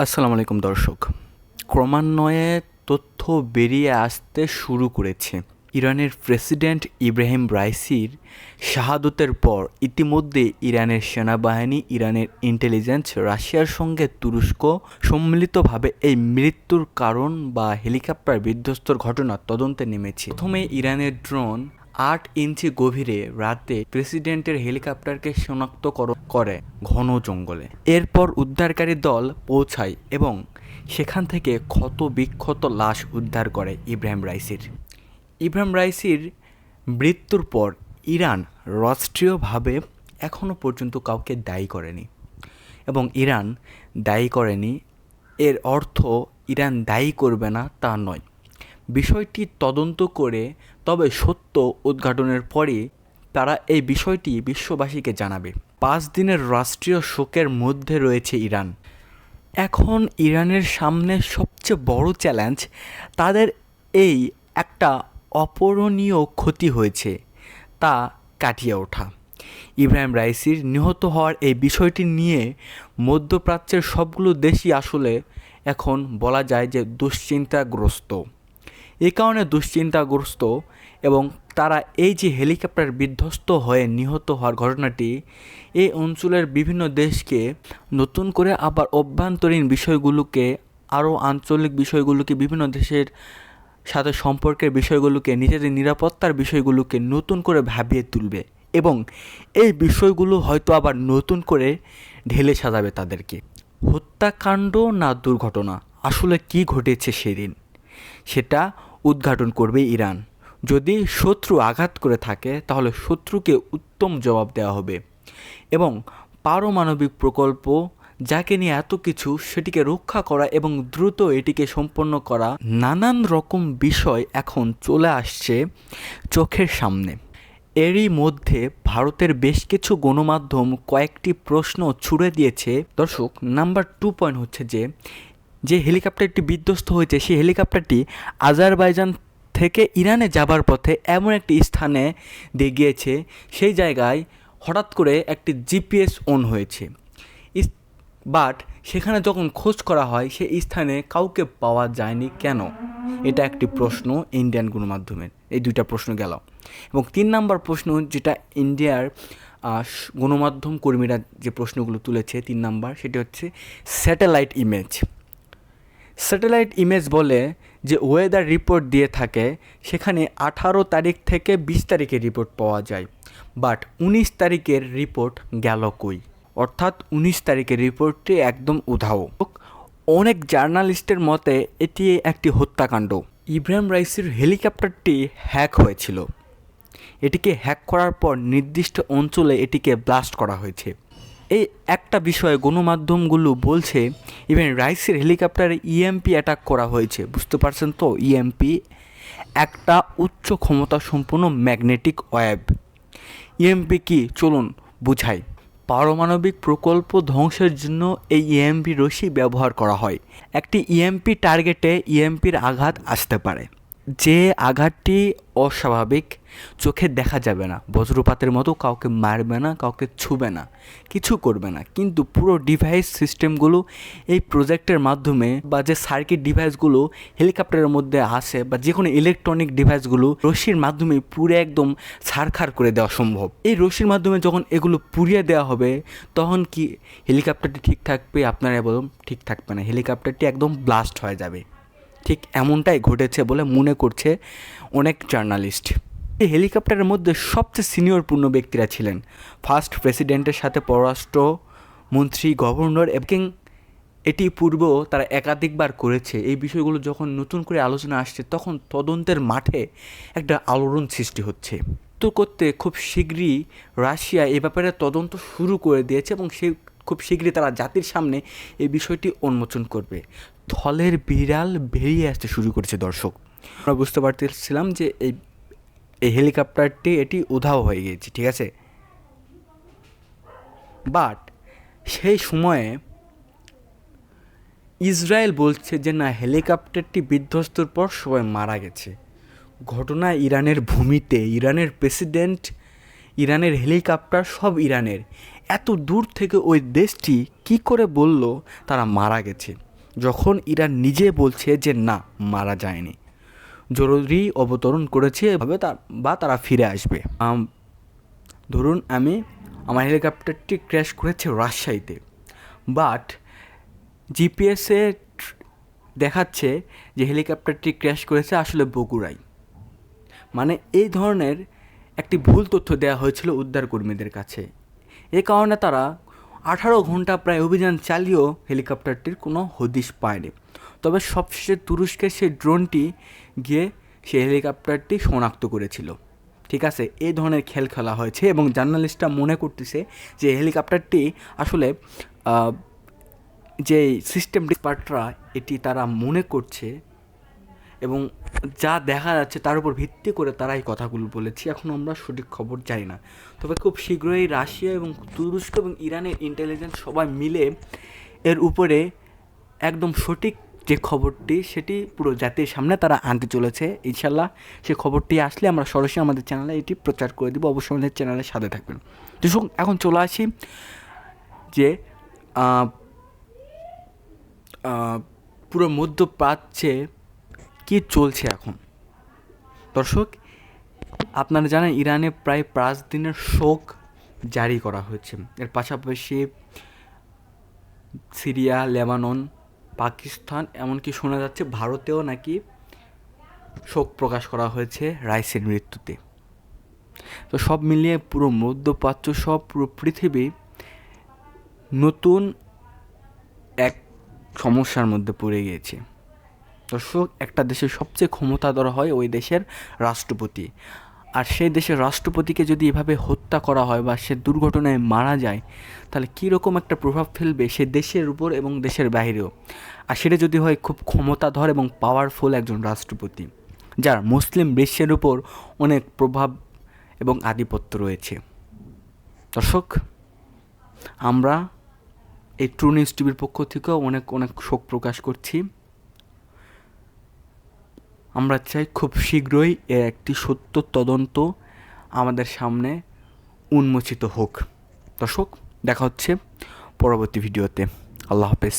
আসসালামু আলাইকুম দর্শক। ক্রমান্বয়ে তথ্য বেরিয়ে আসতে শুরু করেছে ইরানের প্রেসিডেন্ট ইব্রাহিম রাইসির শাহাদতের পর ইতিমধ্যে ইরানের সেনাবাহিনী, ইরানের ইন্টেলিজেন্স, রাশিয়ার সঙ্গে তুরস্ক সম্মিলিতভাবে এই মৃত্যুর কারণ বা হেলিকপ্টার বিধ্বস্তর ঘটনা তদন্তে নেমেছে। প্রথমে ইরানের ড্রোন 8 ইঞ্চি গভীরে রাতে প্রেসিডেন্টের হেলিকপ্টারকে শনাক্ত করে ঘন জঙ্গলে। এরপর উদ্ধারকারী দল পৌঁছায় এবং সেখান থেকে ক্ষত বিক্ষত লাশ উদ্ধার করে ইব্রাহিম রাইসির মৃত্যুর পর ইরান রাষ্ট্রীয়ভাবে এখনও পর্যন্ত কাউকে দায়ী করেনি এবং ইরান দায়ী করেনি এর অর্থ ইরান দায়ী করবে না তা নয়। বিষয়টি তদন্ত করে তবে সত্য উদ্ঘাটনের পরই তারা এই বিষয়টি বিশ্ববাসীকে জানাবে। 5 দিনের রাষ্ট্রীয় শোকের মধ্যে রয়েছে ইরান। এখন ইরানের সামনে সবচেয়ে বড় চ্যালেঞ্জ তাদের এই একটা অপূরণীয় ক্ষতি হয়েছে তা কাটিয়ে ওঠা। ইব্রাহিম রাইসির নিহত হওয়ার এই বিষয়টি নিয়ে মধ্যপ্রাচ্যের সবগুলো দেশই আসলে এখন বলা যায় যে দুশ্চিন্তাগ্রস্ত। এই কারণে দুশ্চিন্তাগ্রস্ত এবং তারা এই যে হেলিকপ্টার বিধ্বস্ত হয়ে নিহত হওয়ার ঘটনাটি এই অঞ্চলের বিভিন্ন দেশকে নতুন করে আবার অভ্যন্তরীণ বিষয়গুলোকে, আরও আঞ্চলিক বিষয়গুলোকে, বিভিন্ন দেশের সাথে সম্পর্কের বিষয়গুলোকে, নিজেদের নিরাপত্তার বিষয়গুলোকে নতুন করে ভাবিয়ে তুলবে এবং এই বিষয়গুলো হয়তো আবার নতুন করে ঢেলে সাজাবে তাদেরকে। হত্যাকাণ্ড না দুর্ঘটনা, আসলে কি ঘটেছে সেদিন সেটা উদ্ঘাটন করবে ইরান। যদি শত্রু আঘাত করে থাকে তাহলে শত্রুকে উত্তম জবাব দেওয়া হবে এবং পারমাণবিক প্রকল্প যাকে নিয়ে এত কিছু সেটিকে রক্ষা করা এবং দ্রুত এটিকে সম্পন্ন করা, নানান রকম বিষয় এখন চলে আসছে চোখের সামনে। এরই মধ্যে ভারতের বেশ কিছু গণমাধ্যম কয়েকটি প্রশ্ন ছুড়ে দিয়েছে। দর্শক, নাম্বার 2 পয়েন্ট হচ্ছে যে হেলিকপ্টারটি বিধ্বস্ত হয়েছে সেই হেলিকপ্টারটি আজারবাইজান থেকে ইরানে যাবার পথে এমন একটি স্থানে দিয়ে গিয়েছে, সেই জায়গায় হঠাৎ করে একটি জিপিএস অন হয়েছে, বাট সেখানে যখন খোঁজ করা হয় সেই স্থানে কাউকে পাওয়া যায়নি কেন? এটা একটি প্রশ্ন ইন্ডিয়ান গণমাধ্যমের। এই দুইটা প্রশ্ন গেল। এবং 3 নাম্বার প্রশ্ন, যেটা ইন্ডিয়ার গণমাধ্যম কর্মীরা যে প্রশ্নগুলো তুলেছে 3 নাম্বার, সেটি হচ্ছে স্যাটেলাইট ইমেজ বলে যে ওয়েদার রিপোর্ট দিয়ে থাকে, সেখানে 18 তারিখ থেকে 20 তারিখের রিপোর্ট পাওয়া যায়, বাট 19 তারিখের রিপোর্ট গেল কই? অর্থাৎ 19 তারিখের রিপোর্টটি একদম উধাও। অনেক জার্নালিস্টের মতে এটি একটি হত্যাকাণ্ড। ইব্রাহিম রাইসির হেলিকপ্টারটি হ্যাক হয়েছিল। এটিকে হ্যাক করার পর নির্দিষ্ট অঞ্চলে এটিকে ব্লাস্ট করা হয়েছে। এই একটা বিষয়ে গণমাধ্যমগুলো বলছে ইভেন রাইসের হেলিকপ্টারে ইএমপি অ্যাটাক করা হয়েছে। বুঝতে পারছেন তো? ইএমপি একটা উচ্চ ক্ষমতা সম্পন্ন ম্যাগনেটিক ওয়েভ। ইএমপি কি চলুন বুঝাই। পারমাণবিক প্রকল্প ধ্বংসের জন্য এই ইএমপি রশ্মি ব্যবহার করা হয়। একটি ইএমপি টার্গেটে ইএমপির আঘাত আসতে পারে, যে আঘাতটি অস্বাভাবিক, চোখে দেখা যাবে না, বজ্রপাতের মতো কাউকে মারবে না, কাউকে ছুবে না, কিছু করবে না, কিন্তু পুরো ডিভাইস সিস্টেমগুলো এই প্রজেক্টের মাধ্যমে বা যে সার্কিট ডিভাইসগুলো হেলিকপ্টারের মধ্যে আসে বা যে কোনো ইলেকট্রনিক ডিভাইসগুলো রশ্মির মাধ্যমে পুরো একদম ছারখার করে দেওয়া সম্ভব। এই রশ্মির মাধ্যমে যখন এগুলো পুড়িয়ে দেওয়া হবে তখন কি হেলিকপ্টারটি ঠিক থাকবে? আপনারা বলুন, ঠিক থাকবে না, হেলিকপ্টারটি একদম ব্লাস্ট হয়ে যাবে। ঠিক এমনটাই ঘটেছে বলে মনে করছে অনেক জার্নালিস্ট। এই হেলিকপ্টারের মধ্যে সবচেয়ে সিনিয়র পূর্ণ ব্যক্তিরা ছিলেন ফার্স্ট প্রেসিডেন্টের সাথে পররাষ্ট্র মন্ত্রী, গভর্নর, এবং এটি পূর্বেও তারা একাধিকবার করেছে। এই বিষয়গুলো যখন নতুন করে আলোচনা আসছে তখন তদন্তের মাঠে একটা আলোড়ন সৃষ্টি হচ্ছে। তো করতে খুব শীঘ্রই রাশিয়া এ ব্যাপারে তদন্ত শুরু করে দিয়েছে এবং খুব শীঘ্রই তারা জাতির সামনে এই বিষয়টি উন্মোচন করবে। থলের বিড়াল বেরিয়ে আসতে শুরু করেছে। দর্শক, আমরা বুঝতে পারতেছিলাম যে এই হেলিকপ্টারটি এটি উধাও হয়ে গিয়েছে, ঠিক আছে, বাট সেই সময়ে ইসরায়েল বলছে যে না, হেলিকপ্টারটি বিধ্বস্তর পর সবাই মারা গেছে। ঘটনা ইরানের ভূমিতে, ইরানের প্রেসিডেন্ট, ইরানের হেলিকপ্টার, সব ইরানের। এত দূর থেকে ওই দেশটি কি করে বলল তারা মারা গেছে? যখন ইরান নিজে বলছে যে না, মারা যায়নি, জরুরি অবতরণ করেছে এভাবে বা তারা ফিরে আসবে। ধরুন আমার হেলিকপ্টারটি ক্র্যাশ করেছে রাজশাহীতে, বাট জিপিএসে দেখাচ্ছে যে হেলিকপ্টারটি ক্র্যাশ করেছে আসলে বগুড়ায়। মানে এই ধরনের একটি ভুল তথ্য দেওয়া হয়েছিল উদ্ধারকর্মীদের কাছে। এ কারণে তারা 18 ঘন্টা প্রায় অভিযান চালিয়েও হেলিকপ্টারটির কোনো হদিশ পায়নি। তবে সবশেষে তুরস্কের সেই ড্রোনটি গিয়ে সেই হেলিকপ্টারটি শনাক্ত করেছিল। ঠিক আছে, এই ধরনের খেলা হয়েছে এবং জার্নালিস্টরা মনে করতেছে যে হেলিকপ্টারটি আসলে যে সিস্টেম এক্সপার্টরা এটি তারা মনে করছে এবং যা দেখা যাচ্ছে তার উপর ভিত্তি করে তারা এই কথাগুলো বলেছে। এখন আমরা সঠিক খবর জানি না, তবে খুব শীঘ্রই রাশিয়া এবং তুরস্ক এবং ইরানের ইন্টেলিজেন্স সবাই মিলে এর উপরে একদম সঠিক যে খবরটি সেটি পুরো জাতির সামনে তারা আনতে চলেছে। ইনশাল্লাহ সেই খবরটি আসলে আমরা সরাসরি আমাদের চ্যানেলে এটি প্রচার করে দিব। অবশ্যই আমাদের চ্যানেলের সাথে থাকবেন। তো এখন চলে আসি যে পুরো মধ্যপ্রাচ্যে কী চলছে এখন। দর্শক, আপনারা জানেন ইরানে প্রায় 5 দিনের শোক জারি করা হয়েছে। এর পাশাপাশি সিরিয়া, লেবানন, পাকিস্তান, এমনকি শোনা যাচ্ছে ভারতেও নাকি শোক প্রকাশ করা হয়েছে রাইসের মৃত্যুতে। তো সব মিলিয়ে পুরো মধ্যপ্রাচ্য পুরো পৃথিবী নতুন এক সমস্যার মধ্যে পড়ে গিয়েছে। দর্শক, একটা দেশের সবচেয়ে ক্ষমতাধর হয় ওই দেশের রাষ্ট্রপতি, আর সেই দেশের রাষ্ট্রপতিকে যদি এভাবে হত্যা করা হয় বা সে দুর্ঘটনায় মারা যায়, তাহলে কীরকম একটা প্রভাব ফেলবে সে দেশের উপর এবং দেশের বাইরেও। আর সেটা যদি হয় খুব ক্ষমতাধর এবং পাওয়ারফুল একজন রাষ্ট্রপতি, যার মুসলিম বিশ্বের উপর অনেক প্রভাব এবং আধিপত্য রয়েছে। দর্শক, আমরা এই ট্রু নিউজ টিভির পক্ষ থেকেও অনেক শোক প্রকাশ করছি। আমরা চাই খুব শীঘ্রই এর একটি সত্য তদন্ত আমাদের সামনে উন্মোচিত হোক। দর্শক, দেখা হচ্ছে পরবর্তী ভিডিওতে। আল্লাহ হাফেজ।